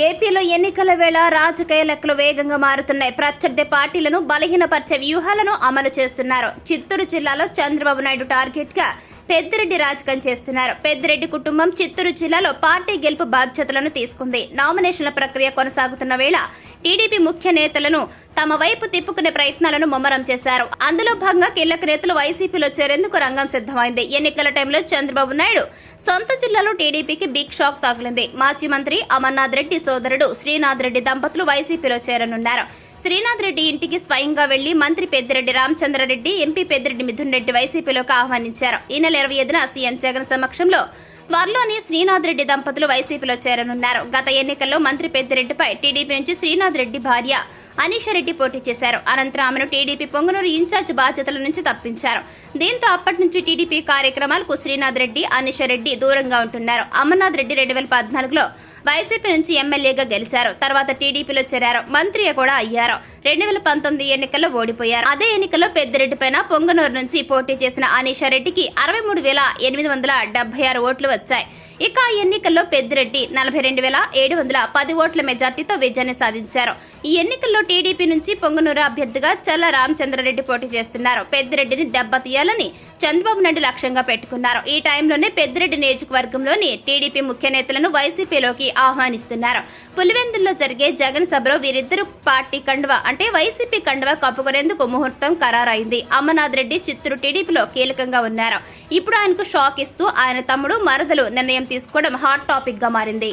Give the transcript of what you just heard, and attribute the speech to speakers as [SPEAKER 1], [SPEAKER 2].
[SPEAKER 1] ఏపీలో ఎన్నికల వేళ రాజకీయ లెక్కలు వేగంగా మారుతున్నాయి. ప్రత్యర్థి పార్టీలను బలహీనపరిచే వ్యూహాలను అమలు చేస్తున్నారు. చిత్తూరు జిల్లాలో చంద్రబాబు నాయుడు టార్గెట్ గా పెద్దిరెడ్డి రాజకం చేస్తున్నారు. పెద్దిరెడ్డి కుటుంబం చిత్తూరు జిల్లాలో పార్టీ గెలుపు బాధ్యతలను తీసుకుంది. నామినేషన్ల ప్రక్రియ కొనసాగుతున్న వేళ టీడీపీ ముఖ్య నేతలను తమ వైపు తిప్పుకునే ప్రయత్నాలను ముమ్మరం చేశారు. అందులో భాగంగా కీలక నేతలు వైసీపీలో చేరేందుకు రంగం సిద్ధమైంది. ఎన్నికల టైంలో చంద్రబాబు నాయుడు సొంత జిల్లాలో టీడీపీకి బిగ్ షాక్ తగిలింది. మాజీ మంత్రి అమర్నాథ్ రెడ్డి సోదరుడు శ్రీనాథ్ రెడ్డి దంపతులు వైసీపీలో చేరనున్నారు. శ్రీనాథ్ రెడ్డి ఇంటికి స్వయంగా వెళ్లి మంత్రి పెద్దిరెడ్డి రామచంద్రారెడ్డి, ఎంపీ పెద్దిరెడ్డి మిథున్ రెడ్డి వైసీపీలోకి ఆహ్వానించారు. ఈ నెల 25న సీఎం జగన్ సమక్షంలో త్వరలోనే శ్రీనాథ్ రెడ్డి దంపతులు వైసీపీలో చేరనున్నారు. గత ఎన్నికల్లో మంత్రి పెద్దిరెడ్డిపై టీడీపీ నుంచి శ్రీనాథ్ రెడ్డి భార్య అనీషారెడ్డి పోటీ చేశారు. అనంతరం ఆమెను టీడీపీ పొంగనూరు ఇన్ఛార్జ్ బాధ్యతల నుంచి తప్పించారు. దీంతో అప్పటి నుంచి టీడీపీ కార్యక్రమాలకు శ్రీనాథ్ రెడ్డి, అనీషారెడ్డి దూరంగా ఉంటున్నారు. అమర్నాథ్ రెడ్డి 2014లో వైసీపీ నుంచి ఎమ్మెల్యేగా గెలిచారు. తర్వాత టీడీపీలో చేరారు. మంత్రి కూడా అయ్యారు. 2019 ఎన్నికల్లో ఓడిపోయారు. అదే ఎన్నికల్లో పెద్దిరెడ్డి పైన పొంగనూరు నుంచి పోటీ చేసిన అనీషారెడ్డికి 63,876 ఓట్లు వచ్చాయి. ఇక ఆ ఎన్నికల్లో పెద్దిరెడ్డి 42,710 ఓట్ల మెజార్టీతో విజయాన్ని సాధించారు. ఈ ఎన్నికల్లో టీడీపీ నుంచి పొంగనూరు అభ్యర్థిగా చల్ల రామచంద్రారెడ్డి పోటీ చేస్తున్నారు. పెద్దిరెడ్డిని దెబ్బతీయాలని చంద్రబాబు నాయుడు లక్ష్యంగా పెట్టుకున్నారు. ఈ టైంలోనే పెద్దిరెడ్డి నియోజకవర్గంలోని టీడీపీ ముఖ్య నేతలను వైసీపీలోకి ఆహ్వానిస్తున్నారు. పులివెందుల్లో జరిగే జగన్ సభలో వీరిద్దరు పార్టీ కండువా అంటే వైసీపీ కండువా కప్పుకునేందుకు ముహూర్తం ఖరారైంది. అమర్నాథ్ రెడ్డి చిత్తూరు టీడీపీలో కీలకంగా ఉన్నారు. ఇప్పుడు ఆయనకు షాక్ ఇస్తూ ఆయన తమ్ముడు మరదలు నిర్ణయం తీసుకోవడం హాట్ టాపిక్ గా మారింది.